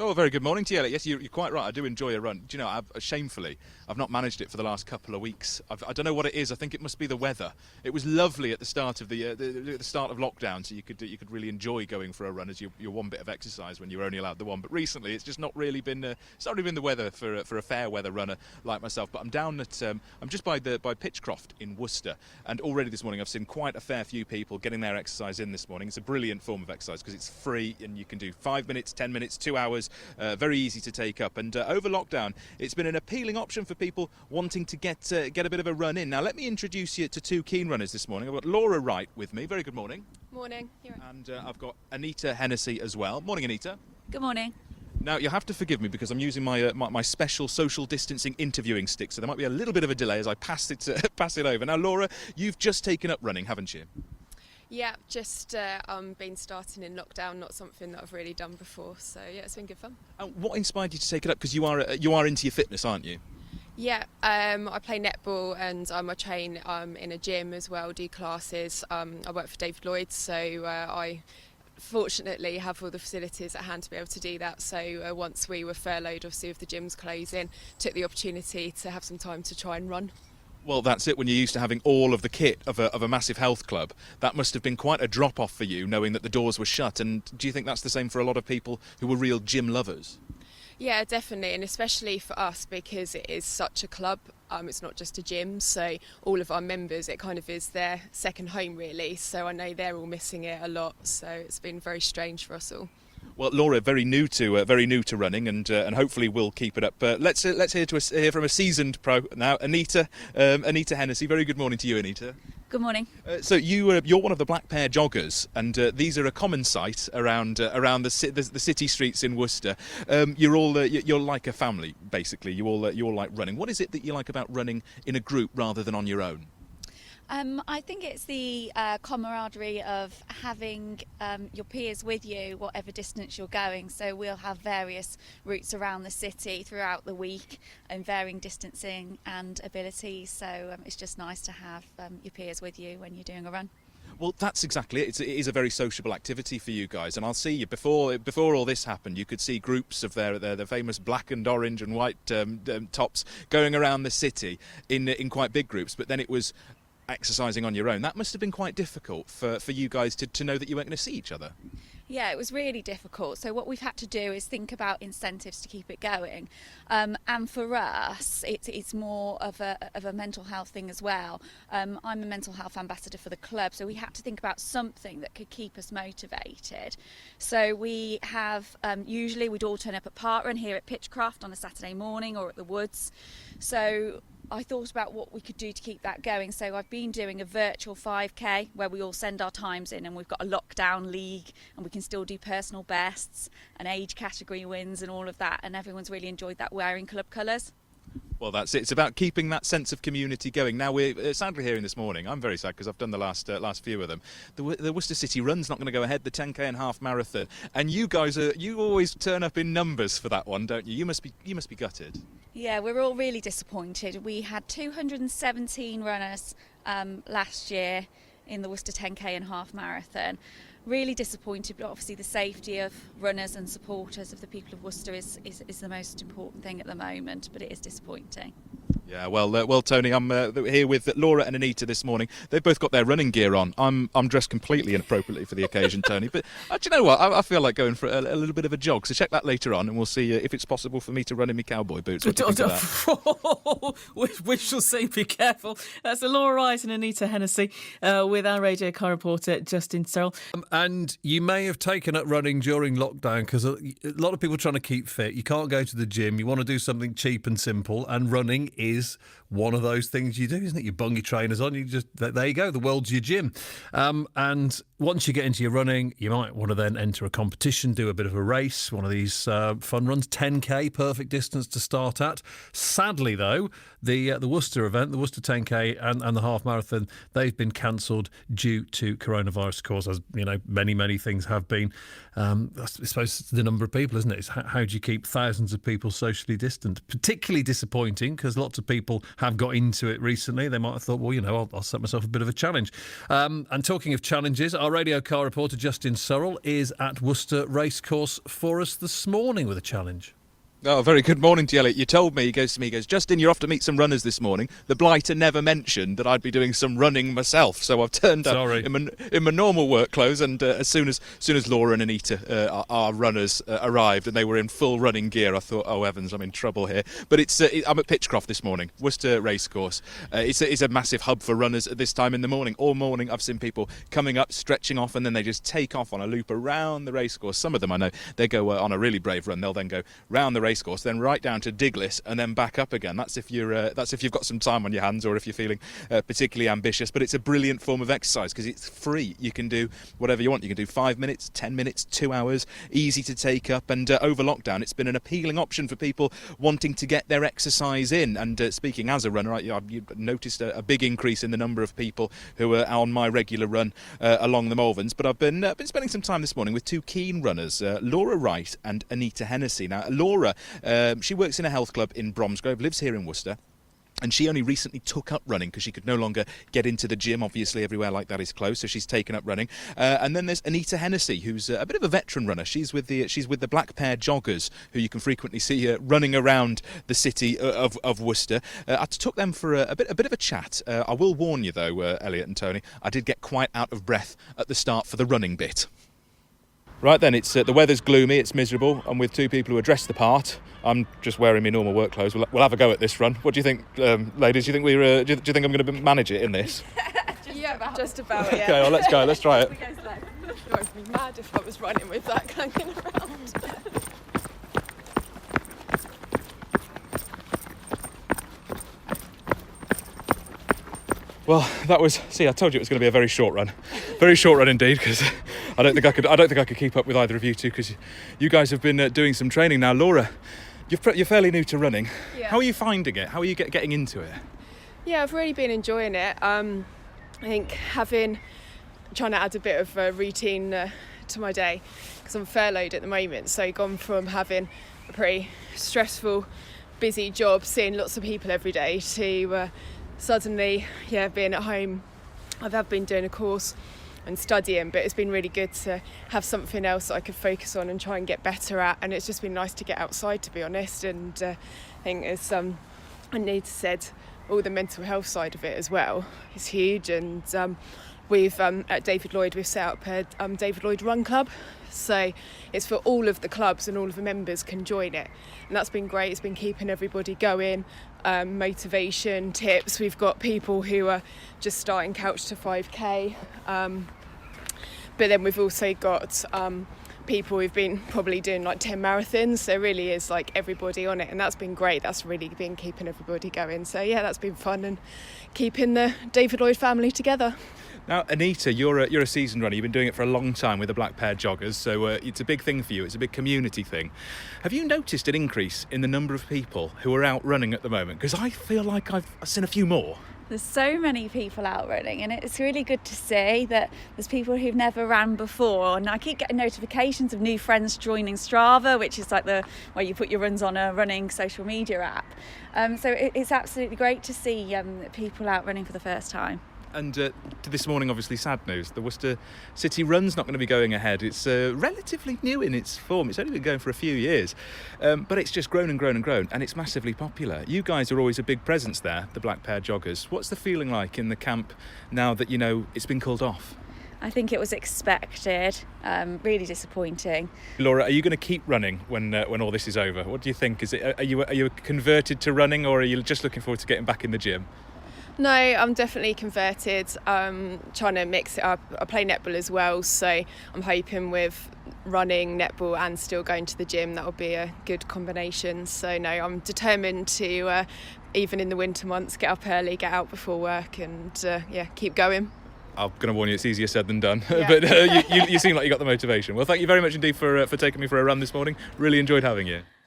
Oh, very good morning to you. Yes, you're quite right. I do enjoy a run. Do you know, shamefully, I've not managed it for the last couple of weeks. I don't know what it is. I think it must be the weather. It was lovely at the start of the start of lockdown, so you could really enjoy going for a run as your one bit of exercise when you were only allowed the one. But recently, it's just not really been the weather for a fair weather runner like myself. But I'm down at I'm just by Pitchcroft in Worcester, and already this morning I've seen quite a fair few people getting their exercise in this morning. It's a brilliant form of exercise because it's free and you can do 5 minutes, 10 minutes, 2 hours. Very easy to take up, and over lockdown it's been an appealing option for people wanting to get a bit of a run in. Now let me introduce you to two keen runners this morning. I've got Laura Wright with me. Very good morning. Morning. And I've got Anita Hennessey as well. Morning, Anita. Good morning. Now you'll have to forgive me because I'm using my special social distancing interviewing stick, so there might be a little bit of a delay as I pass it over. Now Laura, you've just taken up running, haven't you? Yeah, just been starting in lockdown, not something that I've really done before, so yeah, it's been good fun. What inspired you to take it up? Because you are into your fitness, aren't you? Yeah, I play netball and I train in a gym as well, do classes. I work for David Lloyd, so I fortunately have all the facilities at hand to be able to do that. So once we were furloughed, obviously with the gyms closing, took the opportunity to have some time to try and run. Well, that's it. When you're used to having all of the kit of a massive health club, that must have been quite a drop-off for you, knowing that the doors were shut. And do you think that's the same for a lot of people who were real gym lovers? Yeah, definitely, and especially for us because it is such a club. It's not just a gym, so all of our members, it kind of is their second home, really. So I know they're all missing it a lot. So it's been very strange for us all. Well, Laura, very new to running, and hopefully we'll keep it up. Let's hear from a seasoned pro now, Anita Hennessey. Very good morning to you, Anita. Good morning. So you're one of the black pair joggers, and these are a common sight around the city streets in Worcester. You're like a family, basically. You all like running. What is it that you like about running in a group rather than on your own? I think it's the camaraderie of having your peers with you, whatever distance you're going. So we'll have various routes around the city throughout the week and varying distancing and abilities. So it's just nice to have your peers with you when you're doing a run. Well, that's exactly it. It is a very sociable activity for you guys, and I'll see you before all this happened. You could see groups of their famous black and orange and white tops going around the city in quite big groups. But then it was exercising on your own. That must have been quite difficult for you guys to know that you weren't going to see each other. Yeah, it was really difficult. So what we've had to do is think about incentives to keep it going. And for us, it's more of a mental health thing as well. I'm a mental health ambassador for the club, so we had to think about something that could keep us motivated. So we have, usually we'd all turn up at Parkrun here at Pitchcroft on a Saturday morning or at the Woods. So I thought about what we could do to keep that going. So I've been doing a virtual 5K where we all send our times in, and we've got a lockdown league, and we can still do personal bests and age category wins and all of that. And everyone's really enjoyed that, wearing club colours. Well, that's it. It's about keeping that sense of community going. Now, we're sadly hearing this morning, I'm very sad because I've done the last few of them, the Worcester City Run's not going to go ahead, the 10K and half marathon. And you guys, you always turn up in numbers for that one, don't you? You must be gutted. Yeah, we're all really disappointed. We had 217 runners last year in the Worcester 10K and half marathon. Really disappointed, but obviously the safety of runners and supporters of the people of Worcester is the most important thing at the moment, but it is disappointing. Yeah, well, Tony, I'm here with Laura and Anita this morning. They've both got their running gear on. I'm dressed completely inappropriately for the occasion, Tony. But do you know what? I feel like going for a little bit of a jog. So check that later on, and we'll see if it's possible for me to run in my cowboy boots. What do you think of that? We shall see. Be careful. That's Laura Wright and Anita Hennessey with our radio car reporter Justin Searle. And you may have taken up running during lockdown because a lot of people are trying to keep fit. You can't go to the gym. You want to do something cheap and simple, and running is one of those things you do, isn't it? You bung your trainers on, there you go, the world's your gym. And once you get into your running, you might want to then enter a competition, do a bit of a race, one of these fun runs. 10K, perfect distance to start at. Sadly, though, the Worcester event, the Worcester 10K and the half marathon, they've been cancelled due to coronavirus, of course, as you know, many things have been. I suppose it's the number of people, isn't it? It's how do you keep thousands of people socially distant? Particularly disappointing because lots of people have got into it recently. They might have thought, well, you know, I'll set myself a bit of a challenge. And talking of challenges, our Our radio car reporter Justin Surrell is at Worcester Racecourse for us this morning with a challenge. Oh, very good morning to you, Elliot. You told me, he goes, Justin, you're off to meet some runners this morning. The blighter never mentioned that I'd be doing some running myself, so I've turned up in my normal work clothes, and as soon as Laura and Anita, our runners, arrived and they were in full running gear, I thought, oh heavens, I'm in trouble here. But I'm at Pitchcroft this morning, Worcester Racecourse. It's a massive hub for runners at this time in the morning. All morning I've seen people coming up, stretching off, and then they just take off on a loop around the racecourse. Some of them I know, they go on a really brave run. They'll then go round the racecourse, then right down to Diglis, and then back up again. That's if you've got some time on your hands, or if you're feeling particularly ambitious. But it's a brilliant form of exercise because it's free. You can do whatever you want. You can do 5 minutes, 10 minutes, 2 hours. Easy to take up. And over lockdown, it's been an appealing option for people wanting to get their exercise in. And speaking as a runner, you've noticed a big increase in the number of people who are on my regular run along the Malverns. But I've been spending some time this morning with two keen runners, Laura Wright and Anita Hennessey. Now, Laura, she works in a health club in Bromsgrove, lives here in Worcester. And she only recently took up running because she could no longer get into the gym. Obviously, everywhere like that is closed, so she's taken up running. And then there's Anita Hennessey, who's a bit of a veteran runner. She's with the Black Pair Joggers, who you can frequently see running around the city of Worcester. I took them for a bit of a chat. I will warn you though, Elliot and Tony, I did get quite out of breath at the start for the running bit. Right then, it's the weather's gloomy, it's miserable. I'm with two people who are dressed the part. I'm just wearing my normal work clothes. We'll have a go at this run. What do you think, ladies? Do you think do you think I'm going to manage it in this? just about. Yeah. Okay, well, let's go. Let's try it. It drives me mad if I was running with that clanging around. Well, that was. See, I told you it was going to be a very short run indeed. Because I don't think I could keep up with either of you two. Because you guys have been doing some training now. Laura, you're fairly new to running. Yeah. How are you finding it? How are you getting into it? Yeah, I've really been enjoying it. I think trying to add a bit of a routine to my day because I'm furloughed at the moment. So gone from having a pretty stressful, busy job, seeing lots of people every day, to suddenly, being at home. I've been doing a course and studying, but it's been really good to have something else that I could focus on and try and get better at. And it's just been nice to get outside, to be honest. And I think, as Anita said, all the mental health side of it as well is huge. And we've at David Lloyd, we've set up a David Lloyd Run Club. So it's for all of the clubs, and all of the members can join it, and that's been great. It's been keeping everybody going. Motivation tips. We've got people who are just starting couch to 5k, but then we've also got people who've been probably doing like 10 marathons. So it really is like everybody on it, and that's been great. That's really been keeping everybody going. So yeah, that's been fun and keeping the David Lloyd family together. Now, Anita, you're a seasoned runner. You've been doing it for a long time with the Black Pair Joggers, so it's a big thing for you. It's a big community thing. Have you noticed an increase in the number of people who are out running at the moment? Because I feel like I've seen a few more. There's so many people out running, and it's really good to see that there's people who've never ran before. And I keep getting notifications of new friends joining Strava, which is like where you put your runs on a running social media app. So it's absolutely great to see people out running for the first time. And to this morning, obviously, sad news. The Worcester City Run's not going to be going ahead. It's relatively new in its form. It's only been going for a few years. But it's just grown and grown and grown, and it's massively popular. You guys are always a big presence there, the Black Pair Joggers. What's the feeling like in the camp now that, it's been called off? I think it was expected. Really disappointing. Laura, are you going to keep running when all this is over? What do you think? Are you converted to running, or are you just looking forward to getting back in the gym? No, I'm definitely converted. Trying to mix it up. I play netball as well, so I'm hoping with running, netball and still going to the gym, that'll be a good combination. So no, I'm determined to, even in the winter months, get up early, get out before work, and keep going. I'm going to warn you, it's easier said than done. Yeah. But you seem like you got the motivation. Well, thank you very much indeed for taking me for a run this morning. Really enjoyed having you.